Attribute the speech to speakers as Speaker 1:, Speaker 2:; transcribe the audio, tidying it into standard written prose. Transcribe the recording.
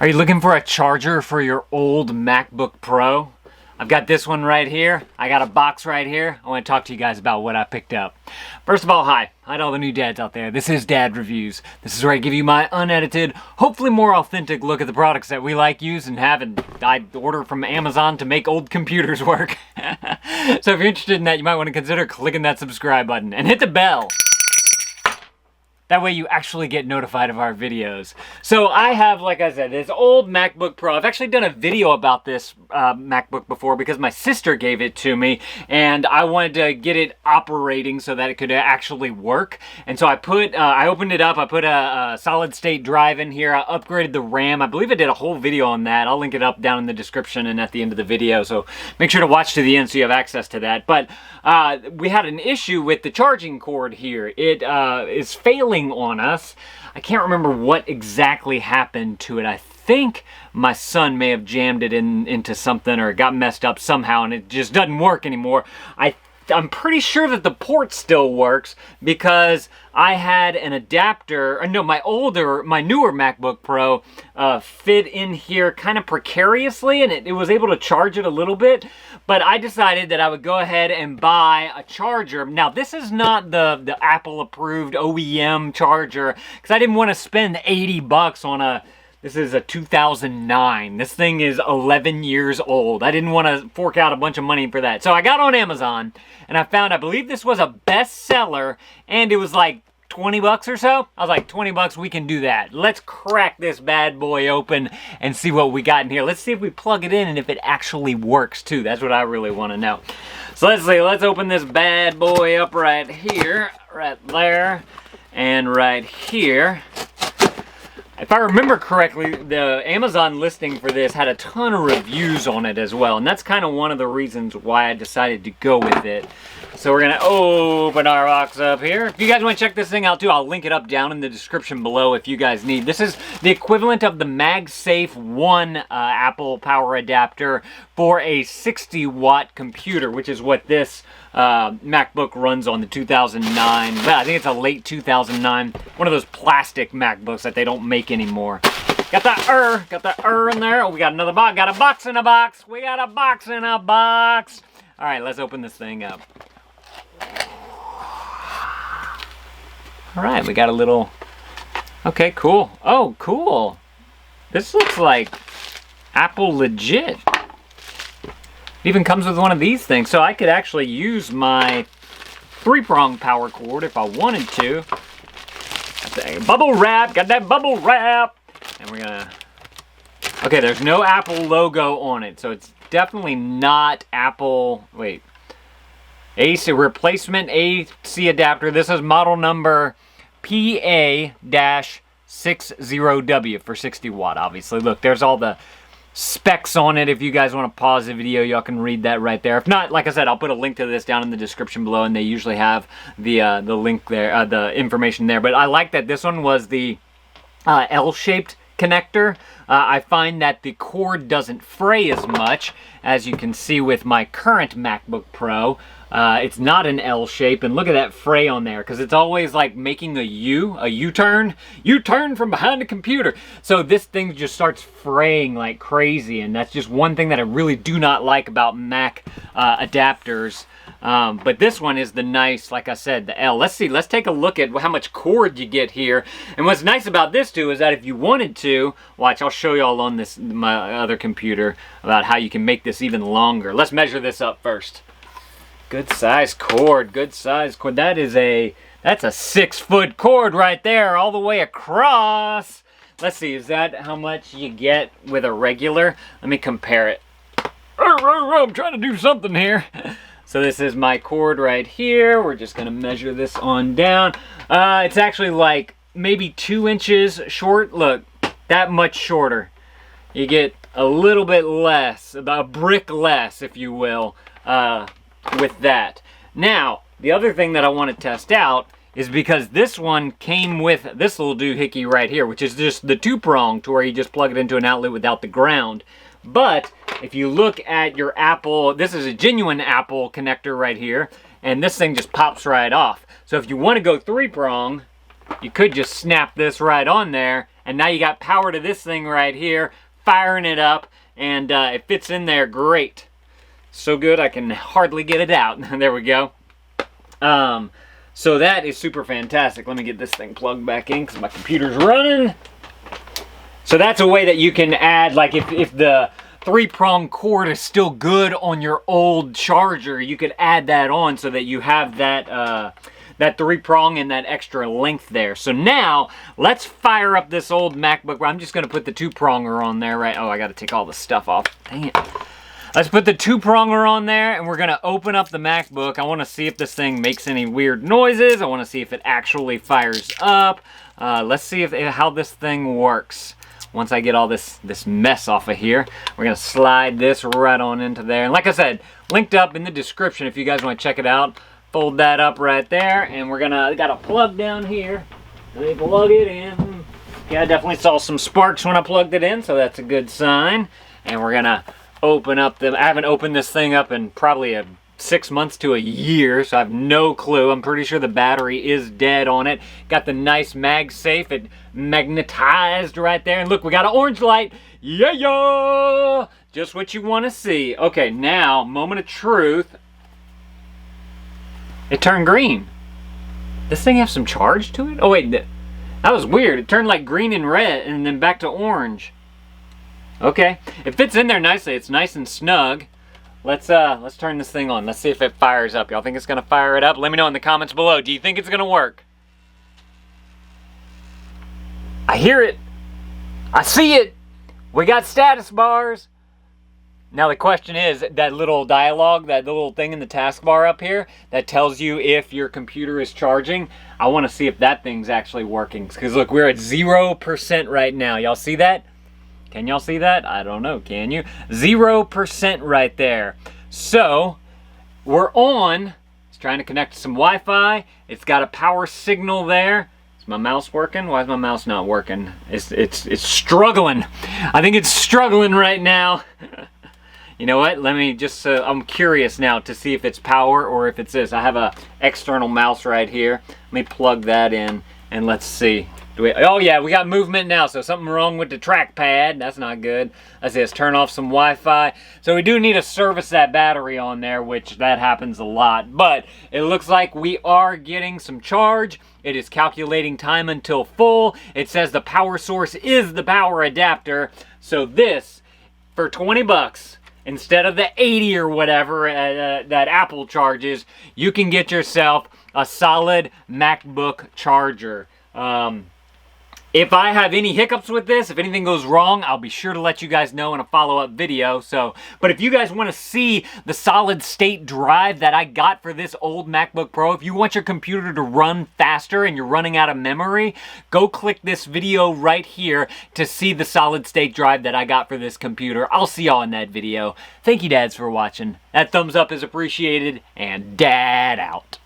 Speaker 1: Are you looking for a charger for your old MacBook Pro? I've got this one right here. I got a box right here. I want to talk to you guys about what I picked up. First of all, hi. Hi to all the new dads out there. This is Dad Reviews. This is where I give you my unedited, hopefully more authentic look at the products that we like, use, and have, and I order from Amazon to make old computers work. So if you're interested in that, you might want to consider clicking that subscribe button and hit the bell. That way you actually get notified of our videos. So I have, like I said, this old MacBook Pro. I've actually done a video about this MacBook before because my sister gave it to me and I wanted to get it operating so that it could actually work. And so I opened it up, I put a solid state drive in here, I upgraded the RAM. I believe I did a whole video on that. I'll link it up down in the description and at the end of the video. So make sure to watch to the end so you have access to that. But we had an issue with the charging cord here. It is failing on us. I can't remember what exactly happened to it. I think my son may have jammed it into something or it got messed up somehow and it just doesn't work anymore. I'm pretty sure that the port still works because I had an adapter, no, my newer MacBook Pro fit in here kind of precariously and it was able to charge it a little bit, but I decided that I would go ahead and buy a charger. Now, this is not the Apple approved OEM charger because I didn't want to spend 80 bucks on this is a 2009. This thing is 11 years old. I didn't want to fork out a bunch of money for that. So I got on Amazon and I found, I believe this was a bestseller and it was like 20 bucks or so. I was like, 20 bucks, we can do that. Let's crack this bad boy open and see what we got in here. Let's see if we plug it in and if it actually works too. That's what I really want to know. So let's see, let's open this bad boy up right here, right there, and right here. If I remember correctly, the Amazon listing for this had a ton of reviews on it as well, and that's kind of one of the reasons why I decided to go with it. So we're going to open our box up here. If you guys want to check this thing out too, I'll link it up down in the description below if you guys need. This is the equivalent of the MagSafe 1 Apple power adapter for a 60-watt computer, which is what this MacBook runs on, the 2009. Well, I think it's a late 2009. One of those plastic MacBooks that they don't make anymore. Got the in there. Oh, we got another box. Got a box in a box. We got a box in a box. All right, let's open this thing up. All right, we got a little, okay, cool. Oh, cool. This looks like Apple legit. It even comes with one of these things, so I could actually use my 3-prong power cord if I wanted to. Bubble wrap, got that bubble wrap. And we're gonna, okay, there's no Apple logo on it, so it's definitely not Apple, wait. AC replacement AC adapter. This is model number PA-60W for 60 watt, obviously. Look, there's all the specs on it. If you guys want to pause the video, y'all can read that right there. If not, like I said, I'll put a link to this down in the description below, and they usually have the link there, the information there. But I like that this one was the L-shaped connector. I find that the cord doesn't fray as much, as you can see with my current MacBook Pro. It's not an L shape, and look at that fray on there, because it's always like making a U-turn. U-turn from behind the computer. So this thing just starts fraying like crazy, and that's just one thing that I really do not like about Mac adapters. But this one is the nice, like I said, the L. Let's see, let's take a look at how much cord you get here. And what's nice about this too is that if you wanted to, watch, I'll show y'all on my other computer about how you can make this even longer. Let's measure this up first. Good size cord, good size cord. That's a 6-foot cord right there, all the way across. Let's see, is that how much you get with a regular? Let me compare it. I'm trying to do something here. So this is my cord right here. We're just gonna measure this on down. It's actually like maybe 2 inches short. Look, that much shorter. You get a little bit less, about a brick less, if you will, with that. Now, the other thing that I want to test out is because this one came with this little doohickey right here, which is just the 2-prong to where you just plug it into an outlet without the ground. But if you look at your Apple, this is a genuine Apple connector right here, and this thing just pops right off. So if you want to go 3-prong, you could just snap this right on there and now you got power to this thing right here, firing it up, and it fits in there great. So good I can hardly get it out. There we go. So that is super fantastic. Let me get this thing plugged back in because my computer's running. So that's a way that you can add, like if the 3-prong cord is still good on your old charger, you could add that on so that you have that that 3-prong and that extra length there. So now let's fire up this old MacBook. I'm just going to put the 2-pronger on there, right? Oh, I got to take all the stuff off. Dang it. Let's put the 2-pronger on there, and we're going to open up the MacBook. I want to see if this thing makes any weird noises. I want to see if it actually fires up. Let's see how this thing works. Once I get all this mess off of here, we're going to slide this right on into there. And like I said, linked up in the description if you guys want to check it out. Fold that up right there, and we're got a plug down here. Let me plug it in. Yeah, I definitely saw some sparks when I plugged it in, so that's a good sign. And we're going to open up I haven't opened this thing up in probably 6 months to a year, so I have no clue. I'm pretty sure the battery is dead on it. Got the nice MagSafe. It magnetized right there. And look, we got an orange light. Yeah! Just what you want to see. Okay, now, moment of truth. It turned green. This thing have some charge to it? Oh wait, that was weird. It turned like green and red and then back to orange. Okay, it fits in there nicely. It's nice and snug. Let's turn this thing on. Let's see if it fires up. Y'all think it's gonna fire it up? Let me know in the comments below. Do you think it's gonna work? I hear it. I see it. We got status bars. Now the question is, that little dialogue, that little thing in the taskbar up here that tells you if your computer is charging, I want to see if that thing's actually working. Because look, we're at 0% right now. Y'all see that? Can y'all see that? I don't know. Can you? 0% right there. So, we're on. It's trying to connect to some Wi-Fi. It's got a power signal there. Is my mouse working? Why is my mouse not working? It's struggling. I think it's struggling right now. You know what? Let me just, I'm curious now to see if it's power or if it's this. I have a external mouse right here. Let me plug that in and let's see. Oh yeah, we got movement now, so something wrong with the trackpad. That's not good. Let's turn off some Wi-Fi. So we do need to service that battery on there, which that happens a lot. But it looks like we are getting some charge. It is calculating time until full. It says the power source is the power adapter. So this, for 20 bucks, instead of the 80 or whatever that Apple charges, you can get yourself a solid MacBook charger. If I have any hiccups with this, if anything goes wrong, I'll be sure to let you guys know in a follow-up video. But if you guys want to see the solid state drive that I got for this old MacBook Pro, if you want your computer to run faster and you're running out of memory, go click this video right here to see the solid state drive that I got for this computer. I'll see y'all in that video. Thank you, dads, for watching. That thumbs up is appreciated, and dad out.